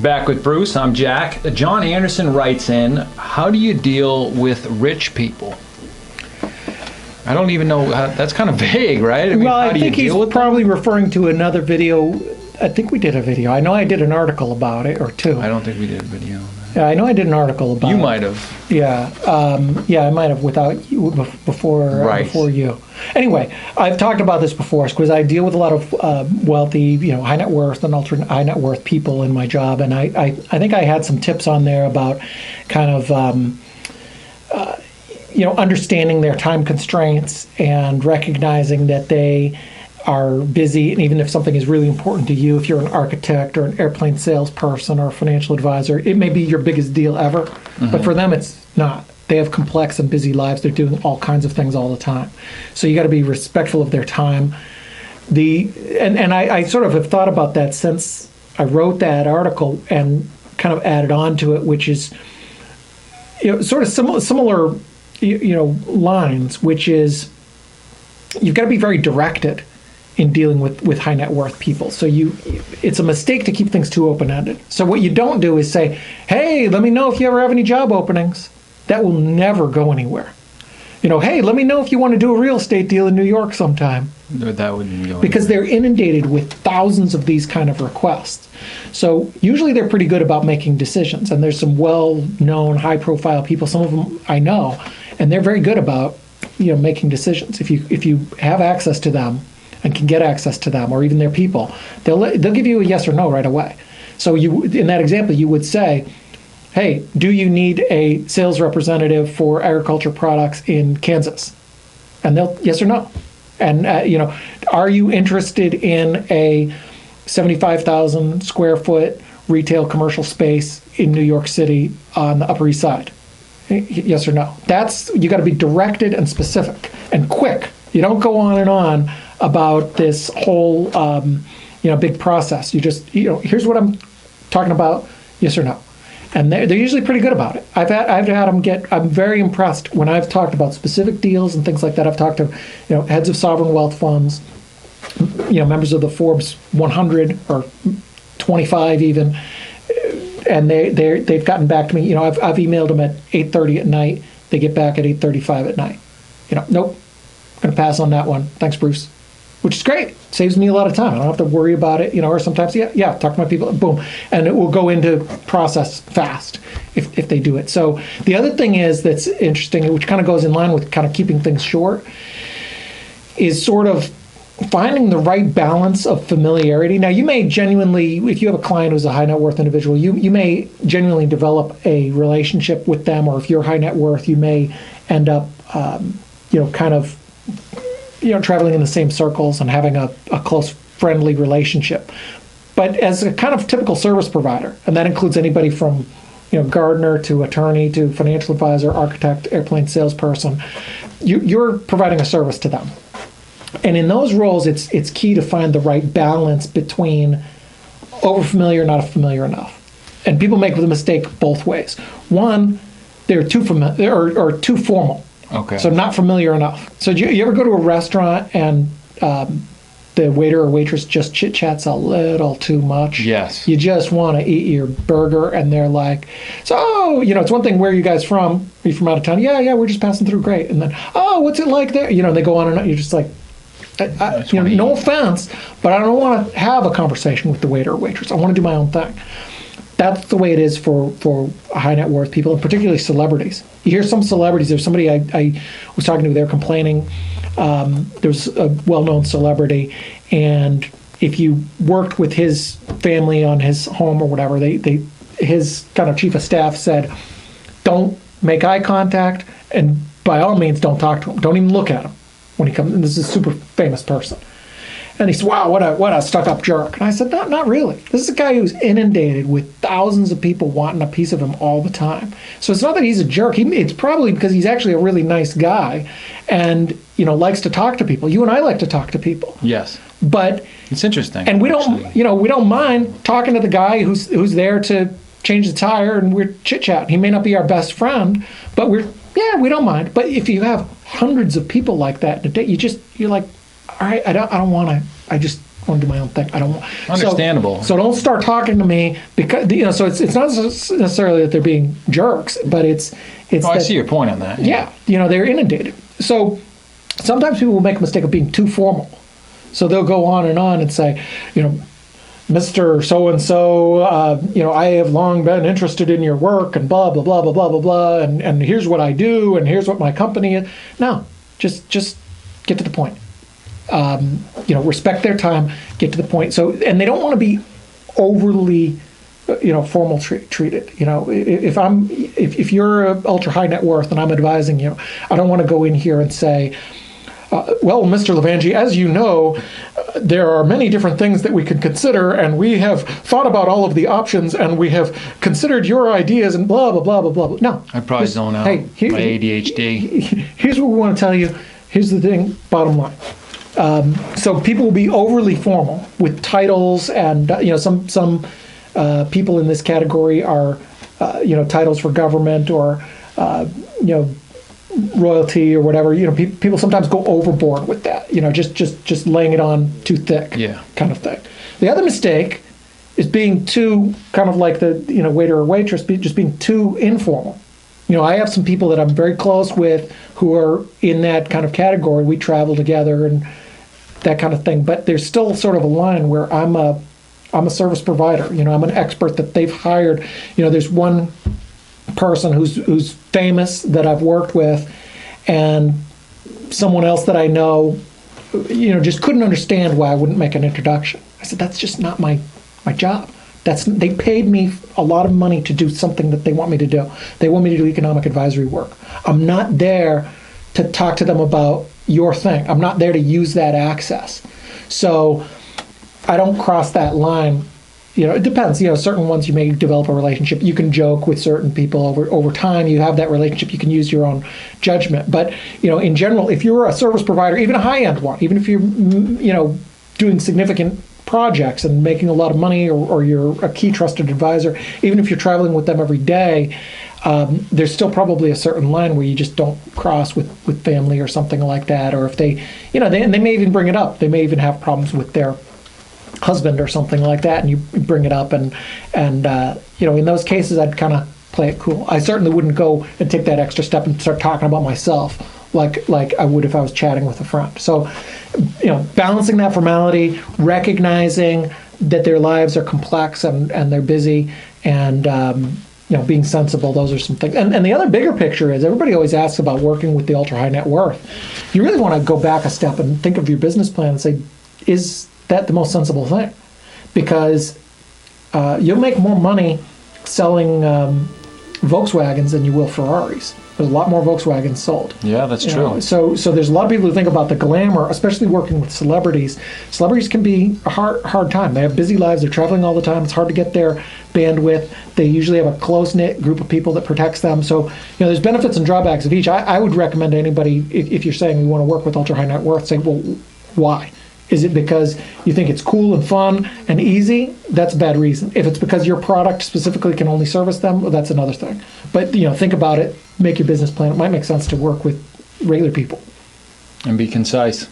Back with Bruce, I'm Jack. John Anderson writes in, how do you deal with rich people? I don't even know, that's kind of vague, right? I mean, Well, how I do think you he's deal with probably referring to another video. I think we did a video. I know I did an article about it, or two. I don't think we did a video on that. Yeah, I know I did an article about it. You might have. Yeah, I might have without you, before you. Anyway, I've talked about this before because I deal with a lot of wealthy, high net worth and ultra high net worth people in my job, and I think I had some tips on there about kind of understanding their time constraints and recognizing that they are busy, and even if something is really important to you, if you're an architect or an airplane salesperson or a financial advisor, it may be your biggest deal ever, but for them it's not. They have complex and busy lives. They're doing all kinds of things all the time. So you got to be respectful of their time. I sort of have thought about that since I wrote that article and kind of added on to it, which is sort of similar lines, which is you've got to be very directed in dealing with high net worth people. So it's a mistake to keep things too open-ended. So what you don't do is say, hey, let me know if you ever have any job openings. That will never go anywhere. Hey, let me know if you want to do a real estate deal in New York sometime. That wouldn't go because they're inundated with thousands of these kind of requests. So usually they're pretty good about making decisions. And there's some well-known, high-profile people, some of them I know, and they're very good about making decisions. If you have access to them, and can get access to them, or even their people, they'll give you a yes or no right away. So in that example, you would say, hey, do you need a sales representative for agriculture products in Kansas? And they'll yes or no. And are you interested in a 75,000 square foot retail commercial space in New York City on the Upper East Side? Yes or no. You got to be directed and specific and quick. You don't go on and on about this whole big process. You just here's what I'm talking about, yes or no, and they're usually pretty good about it. I've had them I'm very impressed when I've talked about specific deals and things like that. I've talked to heads of sovereign wealth funds, members of the Forbes 100 or 25 even, and they've gotten back to me. I've emailed them at 8:30 at night. They get back at 8:35 at night. Nope, I'm going to pass on that one. Thanks, Bruce. Which is great. Saves me a lot of time. I don't have to worry about it, or sometimes, talk to my people, boom. And it will go into process fast if they do it. So the other thing that's interesting, which kind of goes in line with kind of keeping things short, is sort of finding the right balance of familiarity. Now, you may genuinely, if you have a client who's a high net worth individual, you may genuinely develop a relationship with them, or if you're high net worth, you may end up, traveling in the same circles and having a close, friendly relationship. But as a kind of typical service provider, and that includes anybody from, gardener to attorney to financial advisor, architect, airplane salesperson, you're providing a service to them. And in those roles, it's key to find the right balance between overfamiliar, not familiar enough. And people make the mistake both ways. One, they're too familiar or too formal. Okay. So not familiar enough. So do you ever go to a restaurant and the waiter or waitress just chit-chats a little too much? Yes. You just want to eat your burger, and they're like, so, it's one thing, where are you guys from? Are you from out of town? Yeah, we're just passing through, great. And then, oh, what's it like there? They go on and on. You're just like, no offense, but I don't want to have a conversation with the waiter or waitress. I want to do my own thing. That's the way it is for high net worth people, and particularly celebrities. You hear some celebrities. There's somebody I was talking to. They're complaining. There's a well-known celebrity, and if you worked with his family on his home or whatever, his kind of chief of staff said, don't make eye contact, and by all means, don't talk to him. Don't even look at him when he comes. And this is a super famous person. And he said, wow, what a stuck-up jerk. And I said, not really. This is a guy who's inundated with thousands of people wanting a piece of him all the time. So it's not that he's a jerk. It's probably because he's actually a really nice guy and, likes to talk to people. You and I like to talk to people. Yes. But it's interesting. And we don't mind talking to the guy who's there to change the tire, and we're chit-chatting. He may not be our best friend, but we don't mind. But if you have hundreds of people like that in a day, you're like, all right, I don't want to. I just I want to do my own thing. I don't want. Understandable. So don't start talking to me because So it's not necessarily that they're being jerks, but it's. Oh, I that, see your point on that. Yeah, they're inundated. So sometimes people will make a mistake of being too formal. So they'll go on and say, Mr. So-and-so, I have long been interested in your work and blah, blah, blah, blah, blah, blah, blah, and here's what I do and here's what my company is. No, just get to the point. Respect their time, get to the point. So, and they don't want to be overly, formal treated. If you're a ultra high net worth and I'm advising you, I don't want to go in here and say, well, Mr. Levangie, as you know, there are many different things that we could consider, and we have thought about all of the options, and we have considered your ideas, and blah, blah, blah, blah, blah, blah. No. I probably zone out my ADHD. Here's what we want to tell you. Here's the thing, bottom line. So people will be overly formal with titles, and, some people in this category are, titles for government or, royalty or whatever. People sometimes go overboard with that. Just laying it on too thick. Yeah. Kind of thing. The other mistake is being too kind of like the waiter or waitress, just being too informal. I have some people that I'm very close with who are in that kind of category. We travel together and that kind of thing. But there's still sort of a line where I'm a service provider. I'm an expert that they've hired. There's one person who's famous that I've worked with, and someone else that I know, just couldn't understand why I wouldn't make an introduction. I said, that's just not my job. They paid me a lot of money to do something that they want me to do. They want me to do economic advisory work. I'm not there to talk to them about your thing. I'm not there to use that access. So I don't cross that line. It depends. Certain ones you may develop a relationship. You can joke with certain people over time. You have that relationship. You can use your own judgment. But in general, if you're a service provider, even a high-end one, even if you're doing significant projects and making a lot of money, or you're a key trusted advisor, even if you're traveling with them every day, there's still probably a certain line where you just don't cross with family or something like that. Or if they may even bring it up. They may even have problems with their husband or something like that, and you bring it up, and in those cases I'd kind of play it cool. I certainly wouldn't go and take that extra step and start talking about myself like I would if I was chatting with a friend. So balancing that formality, recognizing that their lives are complex and they're busy, and being sensible. Those are some things. And the other bigger picture is, everybody always asks about working with the ultra high net worth. You really want to go back a step and think of your business plan and say, is that the most sensible thing? Because you'll make more money selling Volkswagens than you will Ferraris. There's a lot more Volkswagens sold. Yeah, that's true. So there's a lot of people who think about the glamour, especially working with celebrities. Celebrities can be a hard time. They have busy lives. They're traveling all the time. It's hard to get their bandwidth. They usually have a close-knit group of people that protects them. So there's benefits and drawbacks of each. I would recommend to anybody, if you're saying you want to work with ultra high net worth, say, well, why? Is it because you think it's cool and fun and easy? That's a bad reason. If it's because your product specifically can only service them, well, that's another thing. But think about it, make your business plan. It might make sense to work with regular people. And be concise.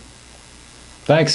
Thanks.